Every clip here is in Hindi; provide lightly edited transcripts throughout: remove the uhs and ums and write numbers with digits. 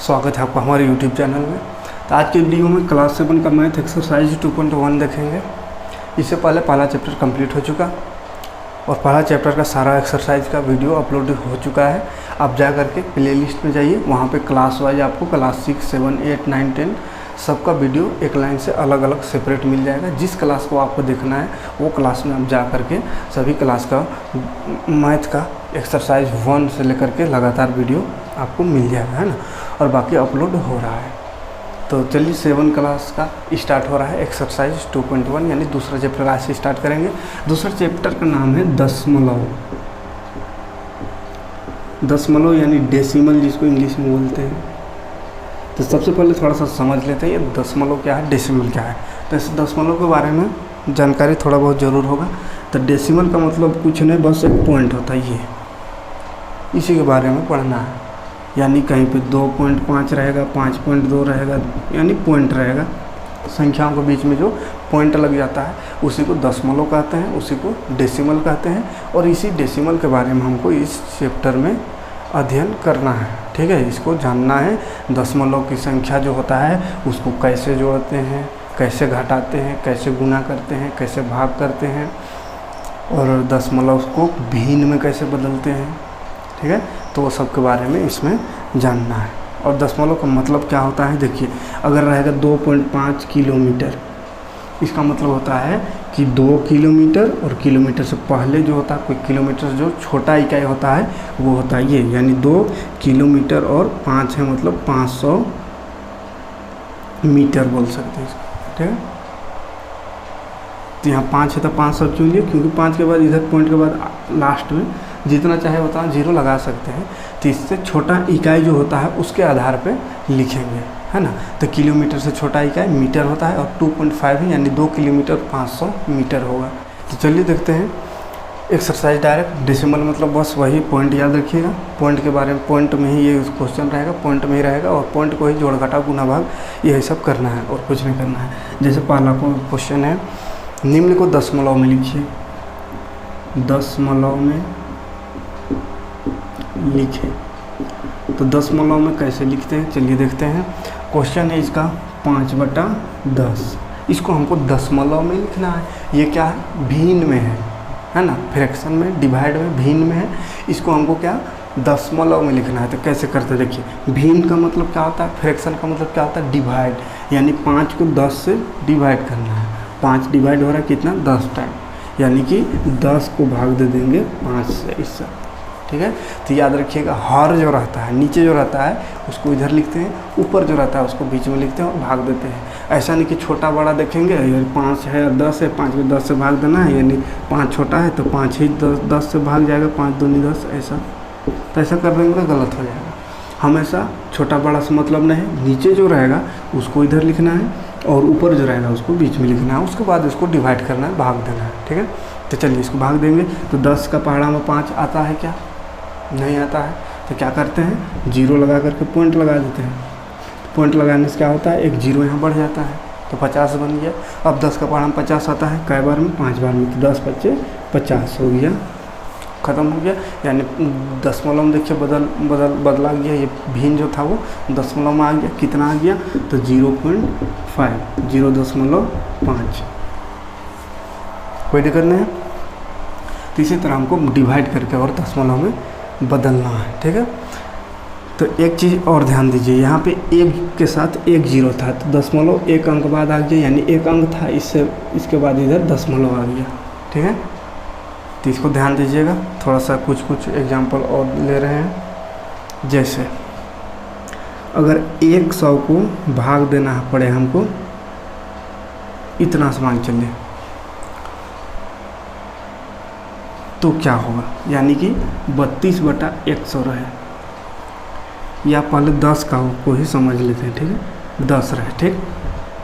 स्वागत है आपका हमारे YouTube चैनल में। तो आज के वीडियो में क्लास 7 का मैथ एक्सरसाइज 2.1 देखेंगे। इससे पहले पहला चैप्टर कंप्लीट हो चुका और पहला चैप्टर का सारा एक्सरसाइज का वीडियो अपलोड हो चुका है। आप जा करके प्लेलिस्ट में जाइए, वहाँ पे क्लास वाइज आपको क्लास 6, 7, 8, 9, 10 सबका वीडियो एक लाइन से अलग अलग सेपरेट मिल जाएगा। जिस क्लास को आपको देखना है वो क्लास में आप जा करके सभी क्लास का मैथ का एक्सरसाइज 1 से लेकर के लगातार वीडियो आपको मिल जाएगा, है ना। और बाकी अपलोड हो रहा है। तो चलिए 7 क्लास का स्टार्ट हो रहा है एक्सरसाइज 2.1 यानी दूसरा चैप्टर आज से स्टार्ट करेंगे। दूसरा चैप्टर का नाम है दशमलव। दशमलव यानी डेसिमल जिसको इंग्लिश में बोलते हैं। तो सबसे पहले थोड़ा सा समझ लेते हैं ये दशमलव क्या है, डेसिमल क्या है। तो इस दशमलव के बारे में जानकारी थोड़ा बहुत ज़रूर होगा। तो डेसिमल का मतलब कुछ नहीं, बस एक पॉइंट होता है, ये इसी के बारे में पढ़ना है। यानी कहीं पे 2.5 रहेगा, 5.2 रहेगा, यानी पॉइंट रहेगा। संख्याओं के बीच में जो पॉइंट लग जाता है उसी को दशमलव कहते हैं, उसी को डेसिमल कहते हैं। और इसी डेसिमल के बारे में हमको इस चैप्टर में अध्ययन करना है, ठीक है। इसको जानना है दशमलव की संख्या जो होता है उसको कैसे जोड़ते हैं, कैसे घटाते हैं, कैसे गुना करते हैं, कैसे भाग करते हैं, और दशमलव को भिन्न में कैसे बदलते हैं, ठीक है। तो वो सब के बारे में इसमें जानना है। और दशमलव का मतलब क्या होता है, देखिए अगर रहेगा 2.5 किलोमीटर, इसका मतलब होता है कि 2 किलोमीटर और किलोमीटर से पहले जो होता है कोई किलोमीटर जो छोटा इकाई होता है वो होता है ये, यानी 2 किलोमीटर और 5 है मतलब 500 मीटर बोल सकते हैं इसको, ठीक है। तो यहाँ 5 है तो 500 क्यों लिए, क्योंकि 5 के बाद इधर पॉइंट के बाद लास्ट में जितना चाहे उतना जीरो लगा सकते हैं। तो इससे छोटा इकाई जो होता है उसके आधार पे लिखेंगे, है ना। तो किलोमीटर से छोटा इकाई मीटर होता है और 2.5 है यानी 2 किलोमीटर 500 मीटर होगा। तो चलिए देखते हैं एक्सरसाइज डायरेक्ट। डेसिमल मतलब बस वही पॉइंट याद रखिएगा, पॉइंट के बारे में, पॉइंट में ही ये क्वेश्चन रहेगा, पॉइंट में ही रहेगा और पॉइंट को ही जोड़ घटा गुना भाग यही सब करना है और कुछ नहीं करना है। जैसे पहला क्वेश्चन है, निम्न को दशमलव में लिखिए। दशमलव में लिखें। तो दशमलव में कैसे लिखते हैं चलिए देखते हैं। क्वेश्चन है इसका 5/10। इसको हमको दशमलव में लिखना है। ये क्या है, भिन्न में है ना, फ्रैक्शन में, डिवाइड में, भिन्न में है। इसको हमको क्या दशमलव में लिखना है। तो कैसे करते हैं देखिए, भिन्न का मतलब क्या होता है, फ्रैक्शन का मतलब क्या होता है, डिवाइड, यानी 5 को 10 से डिवाइड करना है। 5 डिवाइड हो रहा है कितना, 10 टाइम, यानी कि 10 को भाग दे देंगे 5 से, इससे, ठीक है। तो याद रखिएगा हर जो रहता है नीचे जो रहता है उसको इधर लिखते हैं, ऊपर जो रहता है उसको बीच में लिखते हैं और भाग देते हैं। ऐसा नहीं कि छोटा बड़ा देखेंगे, यानी 5 है और 10 है, 5 को 10 से भाग देना है, यानी 5 छोटा है तो 5 ही 10 से भाग जाएगा, 5 दूनी 10, ऐसा। तो ऐसा कर देंगे तो गलत हो जाएगा। हमेशा छोटा बड़ा से मतलब नहीं, नीचे जो रहेगा उसको इधर लिखना है और ऊपर जो रहेगा उसको बीच में लिखना है। उसके बाद इसको डिवाइड करना है, भाग देना है, ठीक है। तो चलिए इसको भाग देंगे। तो 10 का पहाड़ा में 5 आता है क्या, नहीं आता है। तो क्या करते हैं, जीरो लगा करके पॉइंट लगा देते हैं। पॉइंट लगाने से क्या होता है, एक जीरो यहाँ बढ़ जाता है तो 50 बन गया। अब 10 का पहाड़ा में 50 आता है, कई बार में, 5 बार में, तो 10 × 5 = 50 हो गया, ख़त्म हो गया। यानी दशमलव में देखिए बदला गया, ये भिन्न जो था वो दशमलव में आ गया। कितना आ गया, तो 0.5, 0.5। कोई दिक्कत नहीं है। तो इसी तरह हमको डिवाइड करके और दशमलव में बदलना है, ठीक है। तो एक चीज़ और ध्यान दीजिए, यहाँ पे एक के साथ एक जीरो था तो दशमलव एक अंक बाद आ गया, यानी एक अंक था, इससे इसके बाद इधर दशमलव आ गया, ठीक है। तो इसको ध्यान दीजिएगा। थोड़ा सा कुछ एग्जांपल और ले रहे हैं। जैसे अगर 100 को भाग देना पड़े हमको, इतना मान चलिए, तो क्या होगा, यानी कि 32/100 रहे। या पहले 10 को ही समझ लेते हैं, ठीक है। 10 रहे, ठीक,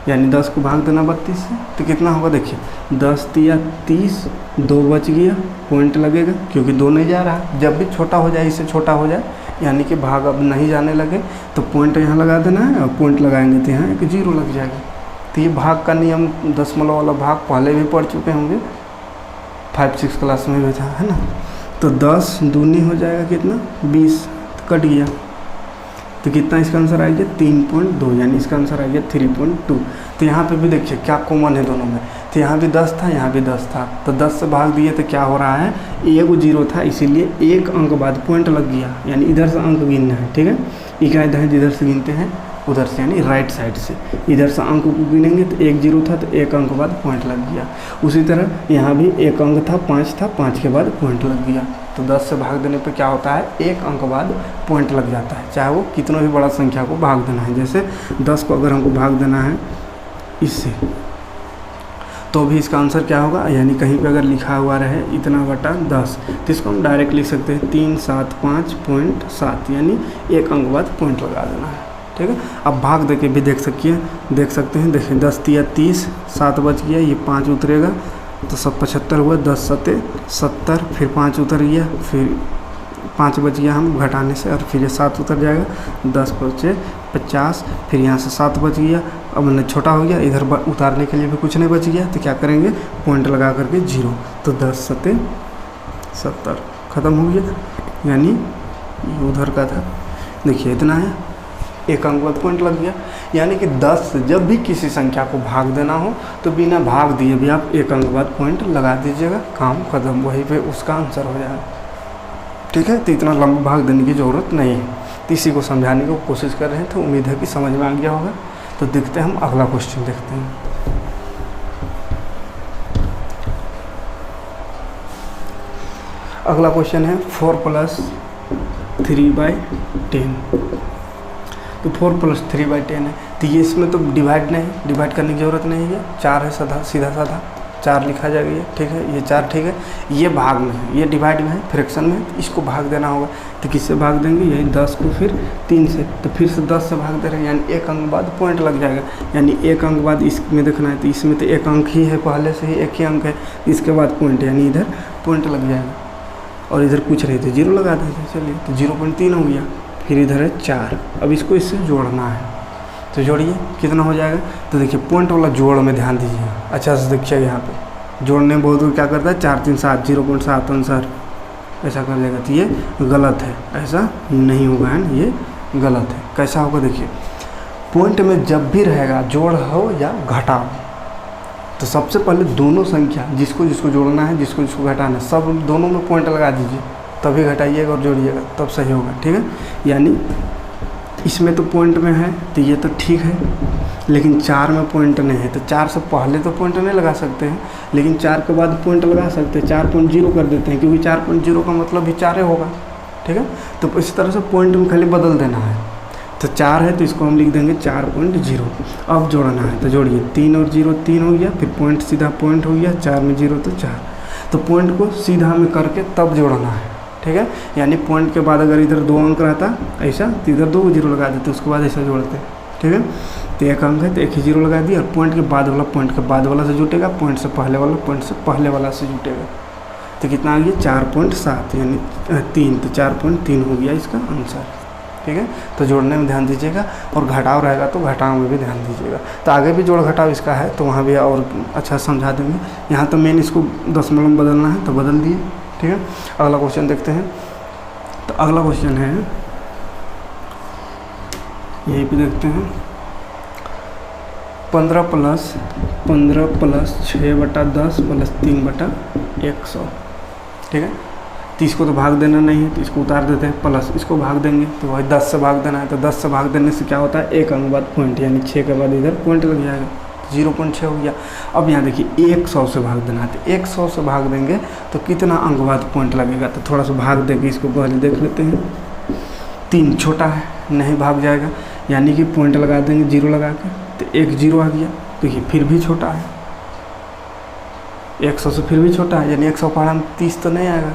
यानी 10 को भाग देना 32 से, तो कितना होगा देखिए, 10 × 30, 2 बच गया, पॉइंट लगेगा क्योंकि 2 नहीं जा रहा। जब भी छोटा हो जाए, इससे छोटा हो जाए, यानी कि भाग अब नहीं जाने लगे, तो पॉइंट यहाँ लगा देना है और पॉइंट लगाएंगे तो यहाँ एक जीरो लग जाएगा। तो ये भाग का नियम दशमलव वाला भाग पहले भी पढ़ चुके होंगे, 5-6 क्लास में भी था, है ना। तो 10 दूनी हो जाएगा कितना, 20, कट गया। तो कितना इसका आंसर आ गया 3.2, यानी इसका आंसर आ गया 3.2। तो यहाँ पे भी देखिए क्या कॉमन है दोनों में, तो यहाँ भी 10 था, यहाँ भी 10 था, तो 10 से भाग दिए तो क्या हो रहा है, एक 0 था, इसीलिए एक अंक बाद पॉइंट लग गया, यानी इधर से अंक गिनना है। ठीक है, इकाई दहेज जिधर से गिनते हैं उधर से, यानी राइट साइड से इधर से अंक को गिनेंगे तो 1 0 था, तो एक अंक बाद पॉइंट लग गया। उसी तरह यहाँ भी एक अंक था, 5 था, 5 के बाद पॉइंट लग गया। तो 10 से भाग देने पे क्या होता है, एक अंक बाद पॉइंट लग जाता है, चाहे वो कितना भी बड़ा संख्या को भाग देना है। जैसे 10 को अगर हमको भाग देना है इससे, तो भी इसका आंसर क्या होगा, यानी कहीं पे अगर लिखा हुआ रहे इतना बटा 10, तो इसको हम डायरेक्ट लिख सकते हैं 375.7, यानी एक अंक बाद पॉइंट लगा देना है। ठीक है, अब भाग दे के भी देख सकते हैं। देखिए 10 तिया 30, 7 बच गया, ये 5 उतरेगा तो सब 75 हुआ, 10 सत्ते 70, फिर 5 उतर गया, फिर 5 बच गया हम घटाने से, और फिर ये 7 उतर जाएगा, 10 बचे 50, फिर यहाँ से 7 बच गया, अब मैंने छोटा हो गया, इधर उतारने के लिए भी कुछ नहीं बच गया, तो क्या करेंगे, पॉइंट लगा करके 0, तो 10 सत्ते 70 ख़त्म हो गया, यानी उधर का था। देखिए इतना है, एक अंक बाद पॉइंट लग गया। यानी कि 10 से जब भी किसी संख्या को भाग देना हो तो बिना भाग दिए भी आप एक अंक बाद पॉइंट लगा दीजिएगा, काम खत्म, वहीं पे उसका आंसर हो जाएगा। ठीक है, तो इतना लंबा भाग देने की ज़रूरत नहीं है। तो इसी को समझाने की कोशिश कर रहे हैं, तो उम्मीद है कि समझ में आ गया होगा। तो देखते हैं, हम अगला क्वेश्चन देखते हैं। अगला क्वेश्चन है 4 + 3/10। तो 4 + 3/10 है, तो ये इसमें तो डिवाइड करने की ज़रूरत नहीं है, 4 है, सीधा साधा 4 लिखा जाएगा ये। ठीक है, ये 4 ठीक है, ये भाग में है, ये डिवाइड में है, फ्रैक्शन में है, तो इसको भाग देना होगा। तो किससे भाग देंगे, यही 10 को फिर 3 से, तो फिर से 10 से भाग दे रहे हैं, यानी एक अंक बाद पॉइंट लग जाएगा। यानी एक अंक बाद इसमें देखना है, तो इसमें तो एक अंक ही है, पहले से ही एक ही अंक है, इसके बाद पॉइंट, यानी इधर पॉइंट लग जाएगा। और इधर पूछ रहे थे 0 लगा देते, चलिए, तो 0.3 हो गया, फिर इधर है 4। अब इसको इससे जोड़ना है, तो जोड़िए कितना हो जाएगा। तो देखिए पॉइंट वाला जोड़ में ध्यान दीजिए, अच्छा से देखिए, यहाँ पे जोड़ने में बहुत क्या करता है, 4 3 7 0.7 आंसर ऐसा कर देगा, तो ये गलत है, ऐसा नहीं होगा, है ना, ये गलत है। कैसा होगा, देखिए पॉइंट में जब भी रहेगा जोड़ हो या घटाव, तो सबसे पहले दोनों संख्या जिसको जिसको जोड़ना है, जिसको जिसको घटाना है, सब दोनों में पॉइंट लगा दीजिए, तभी घटाइएगा और जोड़िएगा, तब सही होगा। ठीक है, यानी इसमें तो पॉइंट में है, तो ये तो ठीक है, लेकिन 4 में पॉइंट नहीं है, तो 4 से पहले तो पॉइंट नहीं लगा सकते हैं, लेकिन 4 के बाद पॉइंट लगा सकते हैं, 4.0 कर देते हैं, क्योंकि 4.0 का मतलब भी 4 होगा। ठीक है, तो इस तरह से पॉइंट में खाली बदल देना है। तो 4 है, तो इसको हम लिख देंगे 4.0। अब जोड़ना है, तो जोड़िए, 3 और 0 3 हो गया, फिर पॉइंट सीधा पॉइंट हो गया, 4 में 0 तो 4, तो पॉइंट को सीधा में करके तब जोड़ना है। ठीक है, यानी पॉइंट के बाद अगर इधर 2 अंक रहता ऐसा, तो इधर 2 0 लगा देते, उसके बाद ऐसा जोड़ते। ठीक है, तो 1 अंक है, तो 1 ही 0 लगा दिया, और पॉइंट के बाद वाला पॉइंट के बाद वाला से जुटेगा, पॉइंट से पहले वाला पॉइंट से पहले वाला से जुटेगा, तो कितना आ गया 4.7, यानी 3, तो 4.3 हो गया इसका आंसर। ठीक है, तो जोड़ने में ध्यान दीजिएगा, और घटाव रहेगा तो घटाव में भी ध्यान दीजिएगा। तो आगे भी जोड़ घटाव इसका है, तो वहाँ भी और अच्छा समझा देंगे। यहाँ तो मेन इसको दशमलव में बदलना है, तो बदल दिए। ठीक है, अगला क्वेश्चन देखते हैं। तो अगला क्वेश्चन है, यहीं पे देखते हैं, 15 + 6/10 + 3/100। ठीक है, तो इसको तो भाग देना नहीं है, तो इसको उतार देते हैं, प्लस इसको भाग देंगे, तो वही 10 से भाग देना है, तो 10 से भाग देने से क्या होता है, एक अंक बाद पॉइंट, यानी 6 के बाद इधर पॉइंट लग जाएगा, 0.6 हो गया। अब यहाँ देखिए 100 से भाग देना है, तो 100 से भाग देंगे तो कितना अंक बाद पॉइंट लगेगा, तो थोड़ा सा भाग देंगे, इसको पहले देख लेते हैं। 3 छोटा है, नहीं भाग जाएगा, यानी कि पॉइंट लगा देंगे 0 लगा के, तो 1 0 आ गया। देखिए फिर भी छोटा है, 100 से फिर भी छोटा है, यानी 100 पढ़ा में 30 तो नहीं आएगा,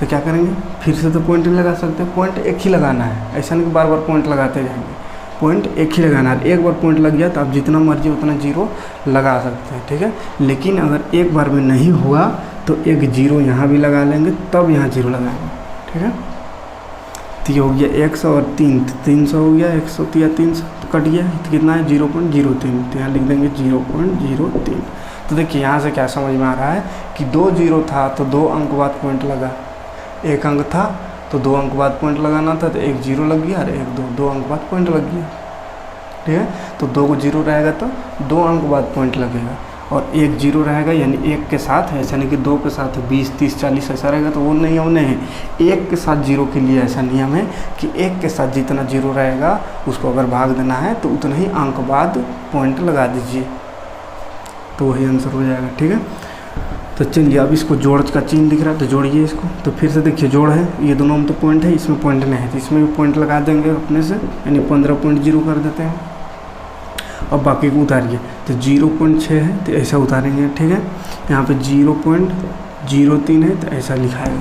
तो क्या करेंगे, फिर से तो पॉइंट नहीं लगा सकते, पॉइंट एक ही लगाना है, ऐसा नहीं कि बार बार पॉइंट लगाते जाएंगे, पॉइंट एक ही लगाना है। एक बार पॉइंट लग गया तो आप जितना मर्जी उतना 0 लगा सकते हैं। ठीक है, लेकिन अगर एक बार में नहीं हुआ तो एक 0 यहाँ भी लगा लेंगे, तब यहाँ 0 लगाएंगे। ठीक है, तो ये हो गया 100 और 3, 300 हो गया, 100 या 300 तो कट गया, तो कितना है 0.03, तो यहाँ लिख देंगे 0.03। तो देखिए यहाँ से क्या समझ में आ रहा है कि 2 0 था तो 2 अंक बाद पॉइंट लगा, 1 अंक था तो तो 2 अंक बाद पॉइंट लगाना था, तो 1 0 लग गया और 1 2, 2 अंक बाद पॉइंट लग गया। ठीक है, तो 2 को 0 रहेगा तो 2 अंक बाद पॉइंट लगेगा, और 1 0 रहेगा यानी 1 के साथ है, ऐसा नहीं कि 2 के साथ 20 30 40 ऐसा रहेगा, तो वो नियम नहीं है। 1 के साथ 0 के लिए ऐसा नियम है कि 1 के साथ जितना 0 रहेगा उसको अगर भाग देना है तो उतना ही अंक बाद पॉइंट लगा दीजिए, तो वही आंसर हो जाएगा। ठीक है, तो चलिए अब इसको जोड़ का चिन्ह दिख रहा है तो जोड़िए इसको। तो फिर से देखिए जोड़ है, ये दोनों में तो पॉइंट है, इसमें पॉइंट नहीं है, तो इसमें भी पॉइंट लगा देंगे अपने से, यानी 15.0 कर देते हैं। अब बाकी को उतारिए, तो 0.6 है तो ऐसा उतारेंगे। ठीक है, यहाँ पे 0.03 है तो ऐसा लिखाएगा,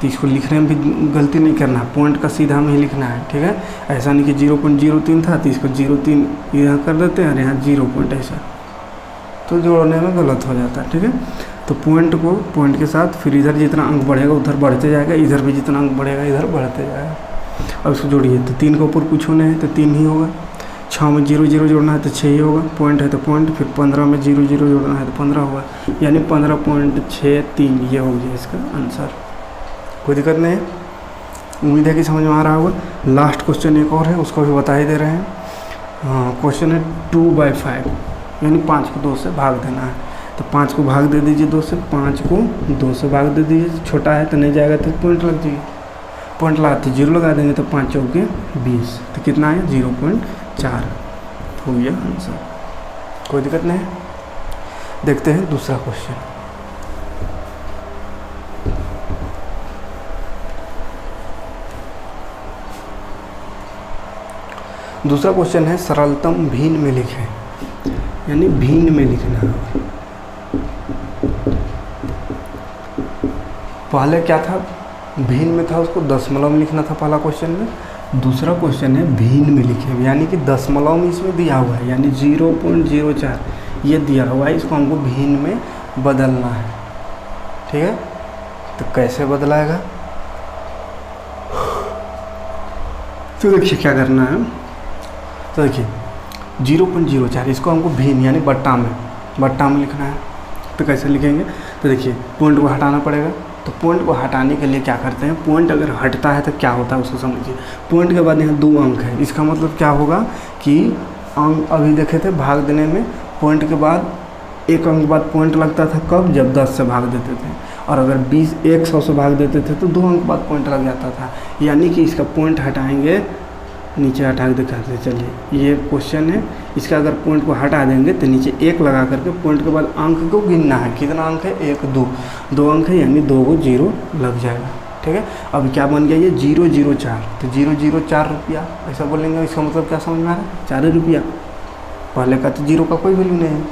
तो इसको लिखने में भी गलती नहीं करना है, पॉइंट का सीधा में ही लिखना है। ठीक है, ऐसा नहीं कि 0.03 था तो इसको 0.3 यहाँ कर देते हैं और यहाँ 0. ऐसा, तो जोड़ने में गलत हो जाता है। ठीक है, तो पॉइंट के साथ फिर इधर जितना अंक बढ़ेगा उधर बढ़ते जाएगा, इधर भी जितना अंक बढ़ेगा इधर बढ़ते जाएगा। अब इसको जोड़िए, तो 3 के ऊपर कुछ होने हैं तो 3 ही होगा, 6 में 0 0 जोड़ना है तो 6 ही होगा, पॉइंट है तो पॉइंट, फिर 15 में 0 0 जोड़ना है तो 15 होगा, यानी 15.63 ये हो गया इसका आंसर। कोई दिक्कत नहीं है, उम्मीद है कि समझ में आ रहा होगा। लास्ट क्वेश्चन एक और है, उसको भी बता ही दे रहे हैं। हाँ, क्वेश्चन है 2/5, यानी 5 को 2 से भाग देना है। तो 5 को भाग दे दीजिए 2 से, 5 को 2 से भाग दे दीजिए, छोटा है तो नहीं जाएगा तो पॉइंट लग जाएगी, पॉइंट लगाते 0 लगा देंगे तो 5 चौके 20, तो कितना है 0.4 हो गया आंसर। कोई दिक्कत नहीं है, देखते हैं दूसरा क्वेश्चन। दूसरा क्वेश्चन है सरलतम भिन्न में लिखें, यानी भिन्न में लिखना है। पहले क्या था, भिन्न में था, उसको दशमलव में लिखना था पहला क्वेश्चन में। दूसरा क्वेश्चन है भिन्न में लिखें, यानी कि दशमलव में इसमें दिया हुआ है, यानी 0.04 ये दिया हुआ है, इसको हमको भिन्न में बदलना है। ठीक है, तो कैसे बदलाएगा, तो देखिए क्या करना है। तो देखिए 0.04 इसको हमको भिन्न यानी बट्टा में लिखना है, तो कैसे लिखेंगे। तो देखिए पॉइंट को हटाना पड़ेगा, तो पॉइंट को हटाने के लिए क्या करते हैं, पॉइंट अगर हटता है तो क्या होता है उसको समझिए। पॉइंट के बाद यहाँ 2 अंक है, इसका मतलब क्या होगा कि अंक अभी देखे थे भाग देने में, पॉइंट के बाद 1 अंक बाद पॉइंट लगता था, कब, जब 10 से भाग देते थे, और अगर 100 से भाग देते थे तो 2 अंक बाद पॉइंट लग जाता था। यानी कि इसका पॉइंट हटाएंगे, नीचे हटा के दिखाते हैं। चलिए ये क्वेश्चन है, इसका अगर पॉइंट को हटा देंगे तो नीचे 1 लगा करके पॉइंट के बाद अंक को गिनना है, कितना अंक है 1 2 अंक है, यानी 2 को 0 लग जाएगा। ठीक है, अब क्या बन गया ये 004, तो 004 रुपया ऐसा बोलेंगे, इसका मतलब क्या समझ में आ रहा है, 4 रुपया। पहले का तो 0 का कोई वैल्यू नहीं है,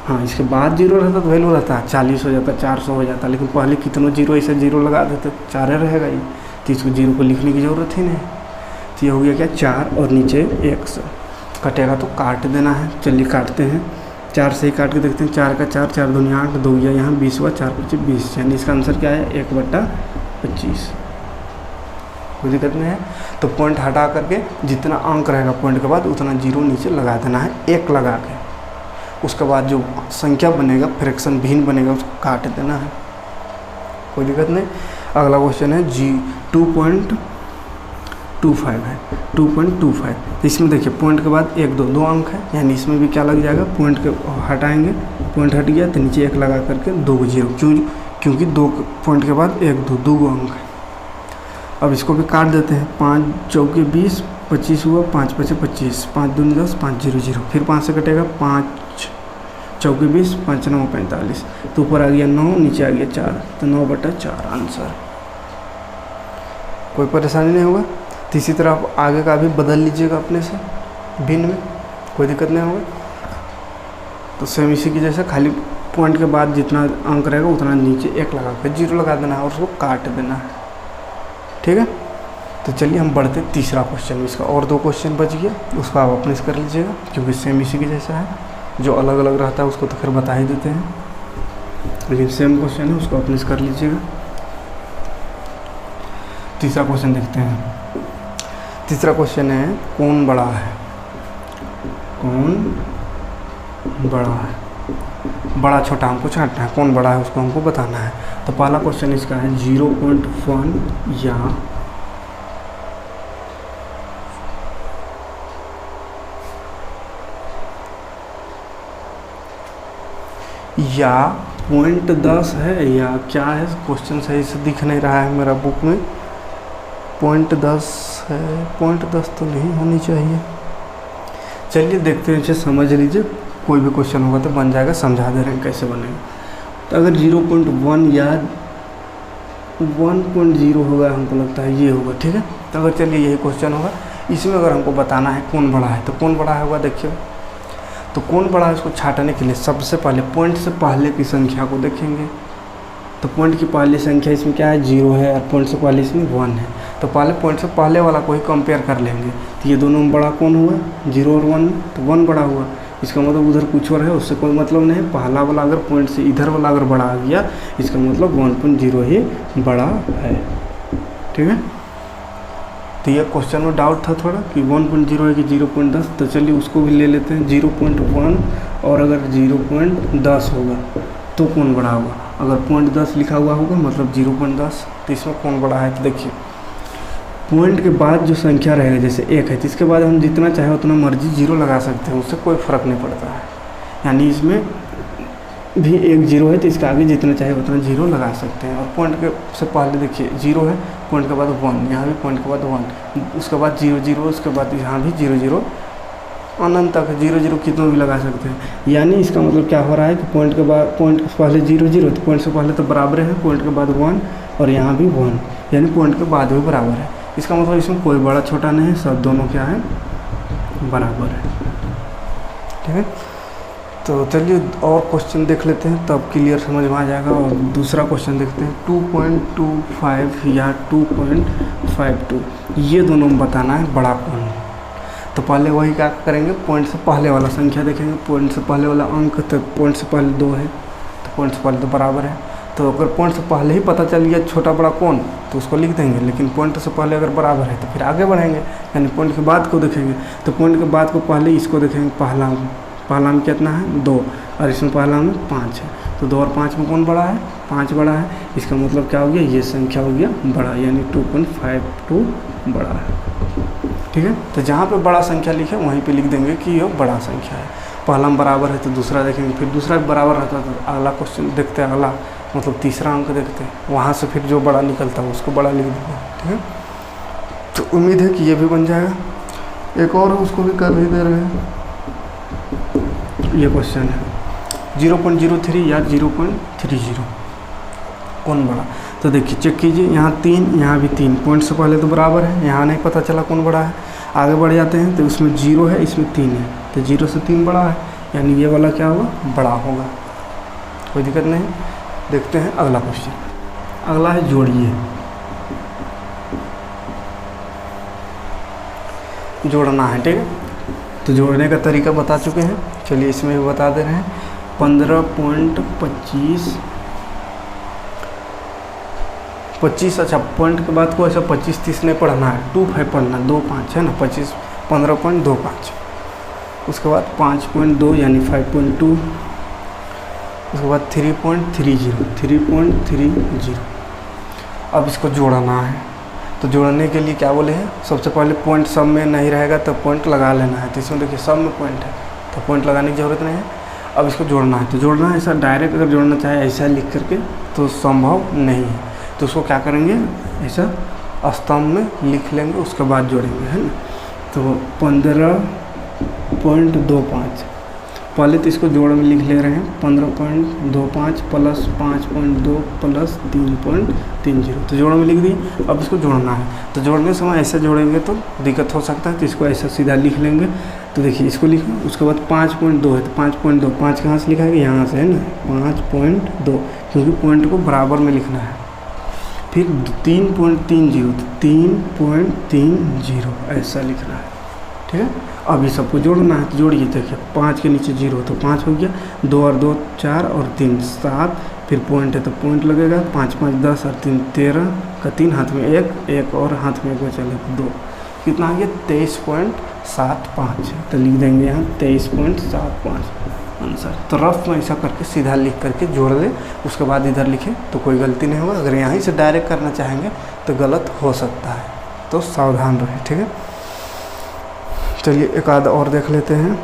हाँ इसके बाद 0 रहता तो वैल्यू रहता 40 हो जाता, 400 हो जाता, लेकिन पहले कितनों 0 ऐसे 0 लगा देते, 4 रहेगा ये, तो इसको 0 को लिखने की ज़रूरत ही नहीं। तो ये हो गया क्या 4 और नीचे 100 कटेगा तो काट देना है। चलिए काटते हैं, 4 से ही काट के देखते हैं, 4 का 4 4 दूनी 8 2 गया यहाँ 20 हुआ, 4 5 20, यानी इसका आंसर क्या है 1/25। कोई दिक्कत नहीं है, तो पॉइंट हटा करके जितना अंक रहेगा पॉइंट के बाद उतना 0 नीचे लगा देना है, 1 लगा के, उसके बाद जो संख्या बनेगा फ्रैक्शन भिन्न बनेगा उसको काट देना है। कोई दिक्कत नहीं। अगला क्वेश्चन है 2.25 है, 2.25। तो इसमें देखिए पॉइंट के बाद 1 2 अंक है, यानी इसमें भी क्या लग जाएगा, पॉइंट के हटाएंगे, पॉइंट हट गया तो नीचे 1 लगा करके 2 0, क्योंकि 2 पॉइंट के बाद 1 2 अंक है। अब इसको भी काट देते हैं, 5 चौके 20 25 हुआ, 5 5 25, 5 दूनी 10, 5 0 0, फिर 5 से कटेगा, 5 चौके 20, 5 9 45, तो ऊपर आ गया 9, नीचे आ गया 4, तो 9/4 आंसर। कोई परेशानी नहीं होगा। तो इसी तरह आप आगे का भी बदल लीजिएगा अपने से भिन्न में, कोई दिक्कत नहीं होगा। तो सेम इसी की जैसे, खाली पॉइंट के बाद जितना अंक रहेगा उतना नीचे 1 लगा कर 0 लगा देना है और उसको काट देना है। ठीक है, तो चलिए हम बढ़ते तीसरा क्वेश्चन। इसका और 2 क्वेश्चन बच गया, उसको आप अपने से कर लीजिएगा, क्योंकि सेम इसी की जैसा है। जो अलग अलग रहता है उसको तो फिर बता ही देते हैं, लेकिन सेम क्वेश्चन है उसको अपने से कर लीजिएगा। तीसरा क्वेश्चन देखते हैं। तीसरा क्वेश्चन है कौन बड़ा है, कौन बड़ा है। बड़ा छोटा हमको छांटना है, कौन बड़ा है उसको हमको बताना है। तो पहला क्वेश्चन इसका है 0.1 या 0.10 है या क्या है, क्वेश्चन सही से दिख नहीं रहा है मेरा बुक में। 0.10 है, 0.10 तो नहीं होनी चाहिए। चलिए देखते हैं, इसे समझ लीजिए, कोई भी क्वेश्चन होगा तो बन जाएगा, समझा दे रहे हैं कैसे बनेगा। तो अगर 0.1 या 1.0 होगा, हमको लगता है ये होगा, ठीक है। तो अगर चलिए यही क्वेश्चन होगा, इसमें अगर हमको बताना है कौन बड़ा है, तो कौन बड़ा होगा देखिए। तो कौन बड़ा है, इसको छांटने के लिए सबसे पहले पॉइंट से पहले की संख्या को देखेंगे। तो पॉइंट की पहली संख्या इसमें क्या है, 0 है, और पॉइंट से पहले इसमें 1 है। तो पहले पॉइंट से पहले वाला को ही कंपेयर कर लेंगे। तो ये दोनों में बड़ा कौन हुआ, 0 और 1, तो 1 बड़ा हुआ। इसका मतलब उधर कुछ और है, उससे कोई मतलब नहीं है। पहला वाला अगर पॉइंट से इधर वाला अगर बड़ा आ गया, इसका मतलब 1.0 ही बड़ा है, ठीक है। तो ये क्वेश्चन में डाउट था थोड़ा कि 1.0 है कि 0.10, तो चलिए उसको भी ले लेते हैं। 0.1 और अगर 0.10 होगा तो कौन बड़ा होगा। अगर 0.10 लिखा हुआ होगा मतलब 0.10, तो इसमें कौन बड़ा है। तो देखिए पॉइंट के बाद जो संख्या रहेगा, जैसे 1 है तो इसके बाद हम जितना चाहे उतना मर्जी 0 लगा सकते हैं, उससे कोई फ़र्क नहीं पड़ता है। यानी इसमें भी 1 0 है तो इसके आगे जितना चाहे उतना 0 लगा सकते हैं। और पॉइंट के से पहले देखिए 0 है, पॉइंट के बाद 1, यहाँ भी पॉइंट के बाद 1, उसके बाद 0 0, उसके बाद यहाँ भी 0 0, अनंत तक 0 0 कितना भी लगा सकते हैं। यानी इसका मतलब क्या हो रहा है कि पॉइंट के पहले 0 0, तो पॉइंट से पहले तो बराबर है, पॉइंट के बाद 1 और यहाँ भी 1, यानी पॉइंट के बाद भी बराबर है। इसका मतलब इसमें कोई बड़ा छोटा नहीं है, सब दोनों क्या है, बराबर है, ठीक है। तो चलिए और क्वेश्चन देख लेते हैं, तब क्लियर समझ में आ जाएगा। और दूसरा क्वेश्चन देखते हैं 2.25 या 2.52, ये दोनों में बताना है बड़ा कौन। तो पहले वही क्या करेंगे, पॉइंट से पहले वाला संख्या देखेंगे, पॉइंट से पहले वाला अंक, तो पॉइंट से पहले 2 है तो पॉइंट से पहले तो बराबर है। तो अगर पॉइंट से पहले ही पता चल गया छोटा बड़ा कौन, तो उसको लिख देंगे। लेकिन पॉइंट से पहले अगर बराबर है तो फिर आगे बढ़ेंगे, यानी पॉइंट के बाद को देखेंगे। तो पॉइंट के बाद को पहले इसको देखेंगे, पहला में कितना है 2, और इसमें पहला में 5 है। तो 2 और 5 में कौन बड़ा है, 5 बड़ा है। इसका मतलब क्या हो गया, ये संख्या हो गया बड़ा, यानी 2.52 बड़ा है, ठीक है। तो जहाँ पे बड़ा संख्या लिखे वहीं पे लिख देंगे कि ये बड़ा संख्या है। पहला में बराबर है तो दूसरा देखेंगे, फिर दूसरा भी बराबर रहता है तो अगला क्वेश्चन देखते हैं, अगला मतलब तीसरा अंक देखते हैं, वहाँ से फिर जो बड़ा निकलता है उसको बड़ा लिख देते हैं, ठीक है। तो उम्मीद है कि ये भी बन जाएगा। एक और उसको भी कर ही दे रहे हैं, ये क्वेश्चन है 0.03 या 0.30, कौन बड़ा। तो देखिए चेक कीजिए, यहाँ 3, यहाँ भी 3, पॉइंट से पहले तो बराबर है, यहाँ नहीं पता चला कौन बड़ा है। आगे बढ़ जाते हैं तो उसमें 0 है, इसमें 3 है, तो 0 से 3 बड़ा है, यानी ये वाला क्या होगा, बड़ा होगा, कोई दिक्कत नहीं। देखते हैं अगला क्वेश्चन। अगला है जोड़िए, जोड़ना है, ठीक है। तो जोड़ने का तरीका बता चुके हैं, चलिए इसमें भी बता दे रहे हैं। 15.25, अच्छा पॉइंट के बाद को ऐसा 25 30 नहीं पढ़ना है, 25 पढ़ना, 2 5 है ना, 25 15.25, उसके बाद 5.2 यानी 5.2, उसके बाद 3.30। अब इसको जोड़ना है। तो जोड़ने के लिए क्या बोले हैं, सबसे पहले पॉइंट सब में नहीं रहेगा तो पॉइंट लगा लेना है। तो इसमें देखिए सब में पॉइंट है तो पॉइंट लगाने की ज़रूरत नहीं है। अब इसको जोड़ना है, तो जोड़ना है ऐसा डायरेक्ट, अगर जोड़ना चाहे ऐसा लिख करके तो संभव नहीं है। तो उसको क्या करेंगे, ऐसा स्तंभ में लिख लेंगे, उसके बाद जोड़ेंगे, है ना। तो 15.25, पहले तो इसको जोड़ में लिख ले रहे हैं, 15.25 प्लस 5.2 प्लस 3.30, तो जोड़ में लिख दिए। अब इसको जोड़ना है, तो जोड़ने समय ऐसे जोड़ेंगे तो दिक्कत हो सकता है, तो इसको ऐसा सीधा लिख लेंगे। तो देखिए इसको लिखो, उसके बाद 5.2 है तो 5.2, 5 कहाँ से लिखा है, यहाँ से है ना, 5.2, क्योंकि पॉइंट को बराबर में लिखना है। फिर 3.30, तो 3.30 ऐसा लिखना है, ठीक है। अभी सबको जोड़ना है, तो जोड़िए, देखिए 5 के नीचे 0 तो 5 हो गया, 2 और 2 4 और 3 7, फिर पॉइंट है तो पॉइंट लगेगा, 5 5 10 और 3 13 का 3 हाथ में 1 1 और हाथ में 1 बचेगा 2, कितना आ गया 23.75, तो लिख देंगे यहाँ 23.75, आंसर। तो रफ में ऐसा करके सीधा लिख करके जोड़ ले, उसके बाद इधर लिखे तो कोई गलती नहीं होगा। अगर यहीं से डायरेक्ट करना चाहेंगे तो गलत हो सकता है, तो सावधान रहे, ठीक है। चलिए एक आध और देख लेते हैं।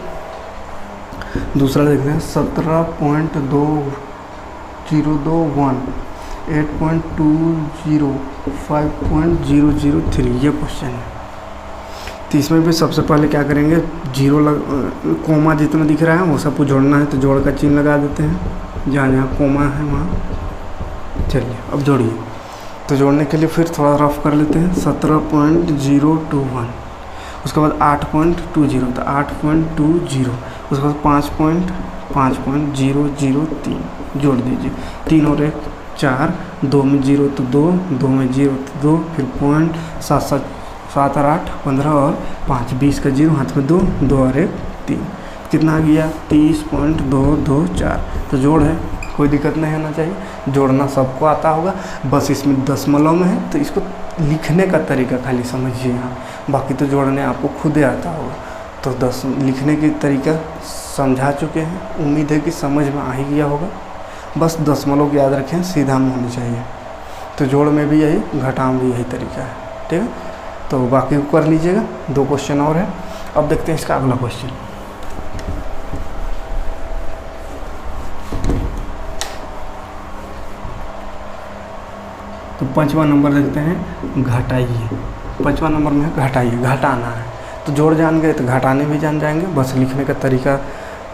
दूसरा देखते हैं 17.2021 8.20 5.003 ये क्वेश्चन है। तो इसमें भी सबसे पहले क्या करेंगे, कोमा जितना दिख रहा है वो सबको जोड़ना है, तो जोड़ का चिन्ह लगा देते हैं जहाँ जहाँ कोमा है वहाँ। चलिए अब जोड़िए। तो जोड़ने के लिए फिर थोड़ा रफ कर लेते हैं। 17.021, उसके बाद 8.20, तो 8.20, उसके बाद 5.003 जोड़ दीजिए। 3 और 1 4, 2 में 0 तो 2, 2 में 0 तो 2, फिर पॉइंट 7 और 8 15 और 5 20 का 0 हाथ में 2, 2 और 1 3, कितना आ गया 30.224। तो जोड़ है, कोई दिक्कत नहीं होना चाहिए, जोड़ना सबको आता होगा, बस इसमें दशमलव में है तो इसको लिखने का तरीका खाली समझिए यहाँ, बाकी तो जोड़ने आपको खुद ही आता होगा। तो लिखने की तरीका समझा चुके हैं, उम्मीद है कि समझ में आ ही गया होगा। बस दशमलव याद रखें, सीधा में होनी चाहिए। तो जोड़ में भी यही, घटाव में भी यही तरीका है, ठीक है। तो बाकी को कर लीजिएगा। 2 क्वेश्चन और है। अब देखते हैं इसका अगला क्वेश्चन। तो 5वां नंबर देखते हैं, घटाइए। 5वां नंबर में घटाइए, घटाना है। तो जोड़ जान गए तो घटाने भी जान जाएंगे, बस लिखने का तरीका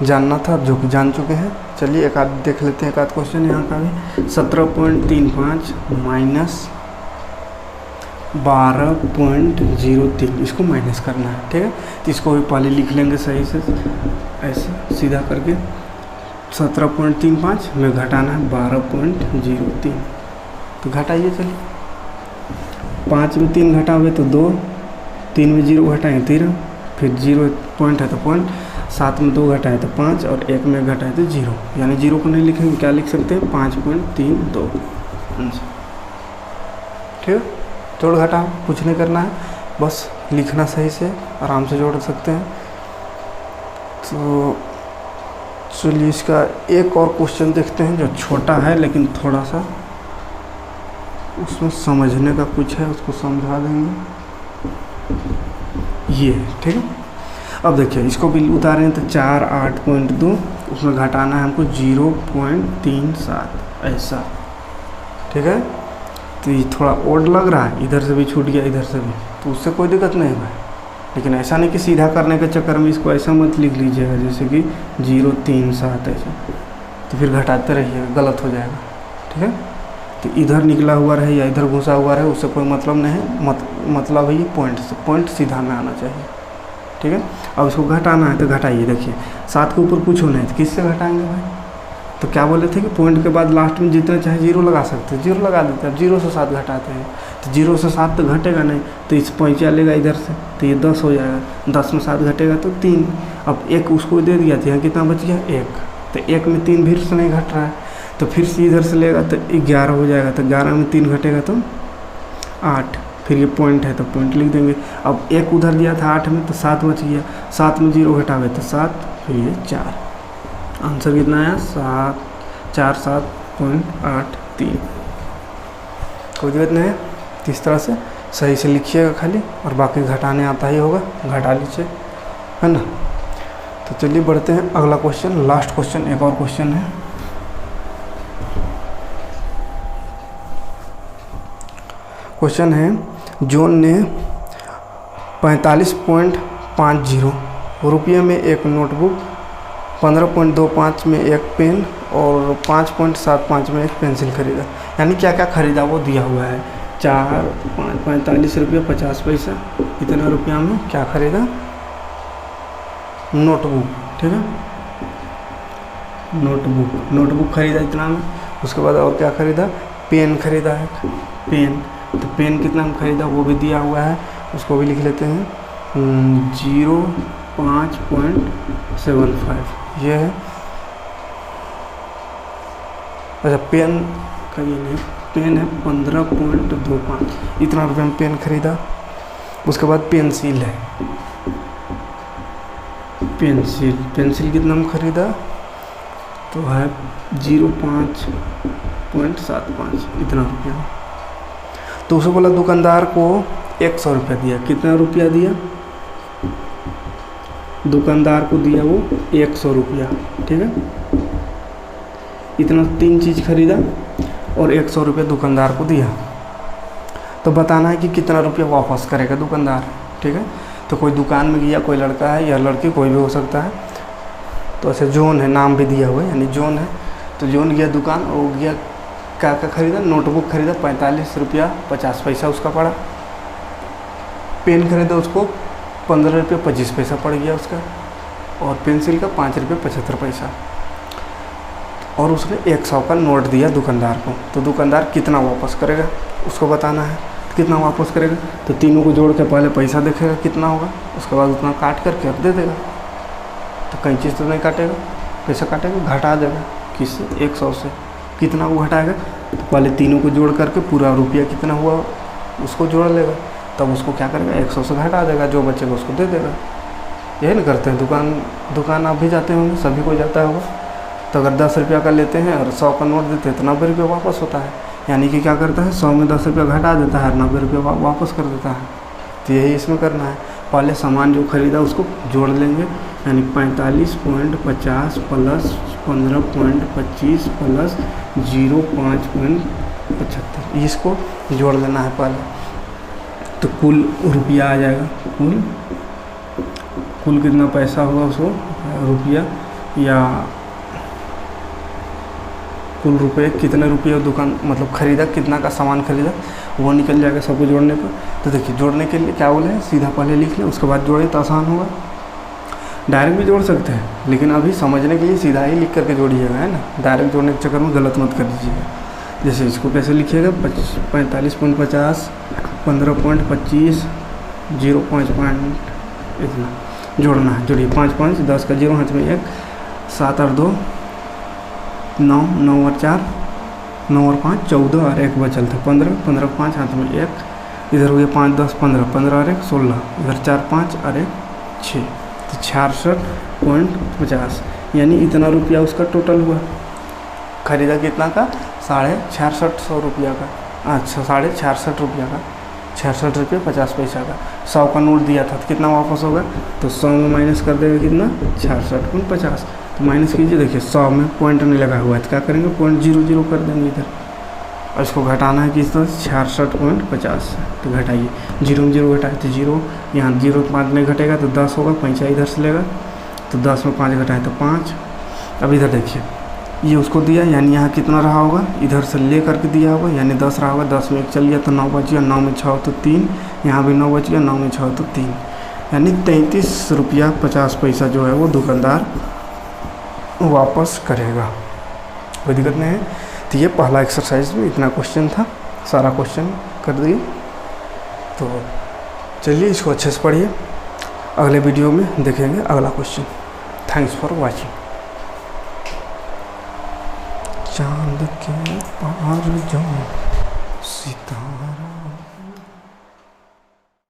जानना था जो कि जान चुके हैं। चलिए एक आध देख लेते हैं, एक आध क्वेश्चन यहाँ का भी। 17.35 माइनस 12.03, इसको माइनस करना है, ठीक है। तो इसको भी पहले लिख लेंगे सही से, ऐसे सीधा करके। 17.35 में घटाना है 12.03, तो घटाइए। चलिए 5 में 3 घटाओगे तो 2, 3 में 0 घटाएंगे 13, फिर 0 पॉइंट है तो पॉइंट, 7 में 2 घटाए तो 5 और 1 में घटाए तो 0, यानी 0 को नहीं लिखेंगे, क्या लिख सकते हैं 5.32 आंसर, ठीक है। जोड़ घटाओ कुछ नहीं करना है, बस लिखना सही से, आराम से जोड़ सकते हैं। तो चलिए इसका एक और क्वेश्चन देखते हैं जो छोटा है लेकिन थोड़ा सा उसमें समझने का कुछ है, उसको समझा देंगे। ये ठीक है। अब देखिए इसको भी उतारें तो 4 8.2, उसमें घटाना है हमको 0.37 ऐसा, ठीक है। तो ये थोड़ा ओड लग रहा है, इधर से भी छूट गया इधर से भी, तो उससे कोई दिक्कत नहीं है, लेकिन ऐसा नहीं कि सीधा करने के चक्कर में इसको ऐसा मत लिख लीजिएगा जैसे कि 0.37 ऐसा, तो फिर घटाते रहिएगा, गलत हो जाएगा, ठीक है। तो इधर निकला हुआ रहे या इधर घुसा हुआ रहे उससे कोई मतलब नहीं है, मतलब है ये पॉइंट से, पॉइंट सीधा में आना चाहिए, ठीक है। अब इसको घटाना है तो घटाइए। देखिए 7 के ऊपर कुछ होना है तो किससे घटाएंगे भाई, तो क्या बोले थे कि पॉइंट के बाद लास्ट में जितना चाहे 0 लगा सकते हैं, 0 लगा देते हैं। अब 0 से 7 घटाते हैं तो 0 से 7 तो घटेगा नहीं, तो इस पैंचा लेगा इधर से तो ये 10 हो जाएगा, 10 में 7 घटेगा तो 3। अब 1 उसको दे दिया था, यहाँ कितना बच गया 1, तो 1 में 3 फिर से नहीं घट रहा है, तो फिर से इधर से लेगा तो 11 हो जाएगा, तो 11 में 3 घटेगा तो 8, फिर ये पॉइंट है तो पॉइंट लिख देंगे। अब 1 उधर दिया था 8 में तो 7 बच गया, 7 में 0 घटावे तो 7, फिर ये 4, आंसर कितना आया 47.83। कोई दिक्कत नहीं है। तो इस तरह से सही से लिखिएगा खाली, और बाकी घटाने आता ही होगा, घटा लीजिए, है ना। तो चलिए बढ़ते हैं अगला क्वेश्चन, लास्ट क्वेश्चन, एक और क्वेश्चन है। क्वेश्चन है, जॉन ने 45.50 रुपये में एक नोटबुक, 15.25 में एक पेन और 5.75 में एक पेंसिल खरीदा। यानी क्या क्या खरीदा वो दिया हुआ है, 4 5 45 रुपये 50 पैसा, इतना रुपया में क्या खरीदा, नोटबुक, ठीक है। नोटबुक खरीदा इतना में। उसके बाद और क्या खरीदा, पेन खरीदा है, पेन, तो पेन कितना में खरीदा वो भी दिया हुआ है, उसको भी लिख लेते हैं 05.75 ये है। अच्छा पेन का ये नहीं, पेन है 15.25, इतना रुपये में पेन खरीदा। उसके बाद पेंसिल है, पेंसिल कितना में खरीदा तो है 05.75 इतना रुपया। तो उसे बोला दुकानदार को 100 रुपया दिया। कितना रुपया दिया? दुकानदार को दिया वो 100 रुपया, ठीक है। इतना 3 चीज़ खरीदा और 100 रुपया दुकानदार को दिया। तो बताना है कि कितना रुपया वापस करेगा दुकानदार, ठीक है। तो कोई दुकान में गया, कोई लड़का है या लड़की, कोई भी हो सकता है। तो ऐसे जोन है, नाम भी दिया हुआ है, यानी जोन है। तो जोन गया दुकान और वो गया क्या खरीदा? नोटबुक खरीदा, 45 रुपया 50 पैसा उसका पड़ा। पेन खरीदा, उसको 15 रुपये 25 पैसा पड़ गया उसका। और पेंसिल का 5 रुपये 75 पैसा। और उसने 100 का नोट दिया दुकानदार को। तो दुकानदार कितना वापस करेगा उसको बताना है। कितना वापस करेगा? तो तीनों को जोड़ के पहले पैसा देखेगा कितना होगा, उसके बाद उतना काट करके दे देगा। तो कई चीज़ तो नहीं काटेगा, पैसा काटेगा, घटा देगा। किससे? 100 से। कितना वो घटाएगा? तो पहले तीनों को जोड़ करके पूरा रुपया कितना हुआ उसको जोड़ लेगा, तब उसको क्या करेगा? 100 से घटा देगा, जो बचेगा उसको दे देगा। यही ना करते हैं। दुकान आप भी जाते होंगे, सभी को जाता होगा। तो अगर 10 रुपया का लेते हैं और 100 का नोट देते हैं तो 90 रुपये वापस होता है। यानी कि क्या करता है? 100 में 10 रुपया घटा देता है और 90 रुपये वापस कर देता है। तो यही इसमें करना है। पहले सामान जो खरीदा उसको जोड़ लेंगे, यानी 45.50 प्लस 15.25 प्लस 0.75 इसको जोड़ लेना है पहले। तो कुल रुपया आ जाएगा। कुल कितना पैसा होगा उसको रुपया, या कुल रुपये कितने रुपये दुकान मतलब खरीदा, कितना का सामान खरीदा वो निकल जाएगा सबको जोड़ने पर। तो देखिए जोड़ने के लिए क्या बोले हैं, सीधा पहले लिख लें उसके बाद जोड़े तो आसान होगा। डायरेक्ट भी जोड़ सकते हैं, लेकिन अभी समझने के लिए सीधा ही लिख करके जोड़िएगा, है ना। डायरेक्ट जोड़ने के चक्कर में गलत मत कर दीजिएगा। जैसे इसको कैसे लिखिएगा? 45.50 15.25 0.5 इतना जोड़ना है। जोड़िए 5 5 10 का 0 हाथ में 1 7 और 2 9 9 और 4 9 और 5 14 और 1 बचल था 15 15 5 हाथ में 1 इधर हो गया 5 10 15 15 और 1 16 इधर 4 5 और 1 6 तो 66.50 यानी इतना रुपया उसका टोटल हुआ। खरीदा कितना का? 6650 रुपया का। अच्छा 66.5 रुपया का, 66 रुपये 50 पैसा का। 100 का नोट दिया था तो कितना वापस होगा? तो 100 में माइनस कर देगा कितना? 66.50। तो माइनस कीजिए, देखिए 100 में पॉइंट नहीं लगा हुआ है तो क्या करेंगे? 0.00 कर देंगे इधर। और इसको घटाना है किस तरह? 66.50 तो घटाइए, 0 में 0 घटाए तो 0, यहाँ 0 5 नहीं घटेगा तो 10 होगा, पैसा इधर से लेगा तो 10 में 5 घटाए तो 5। अब इधर देखिए ये उसको दिया, यानी यहाँ कितना रहा होगा? इधर से ले करके दिया होगा, यानी 10 रहा होगा, 10 में 1 चल गया तो 9 बच गया, 9 में 6 तो 3, यहाँ भी 9 बच गया, 9 में 6 तो 3, यानी 33 रुपया 50 पैसा जो है वो दुकानदार वापस करेगा। कोई दिक्कत नहीं है। तो ये पहला एक्सरसाइज में इतना क्वेश्चन था, सारा क्वेश्चन कर दिए। तो चलिए इसको अच्छे से पढ़िए, अगले वीडियो में देखेंगे अगला क्वेश्चन। Thanks for watching. चांद के पार जो सितारा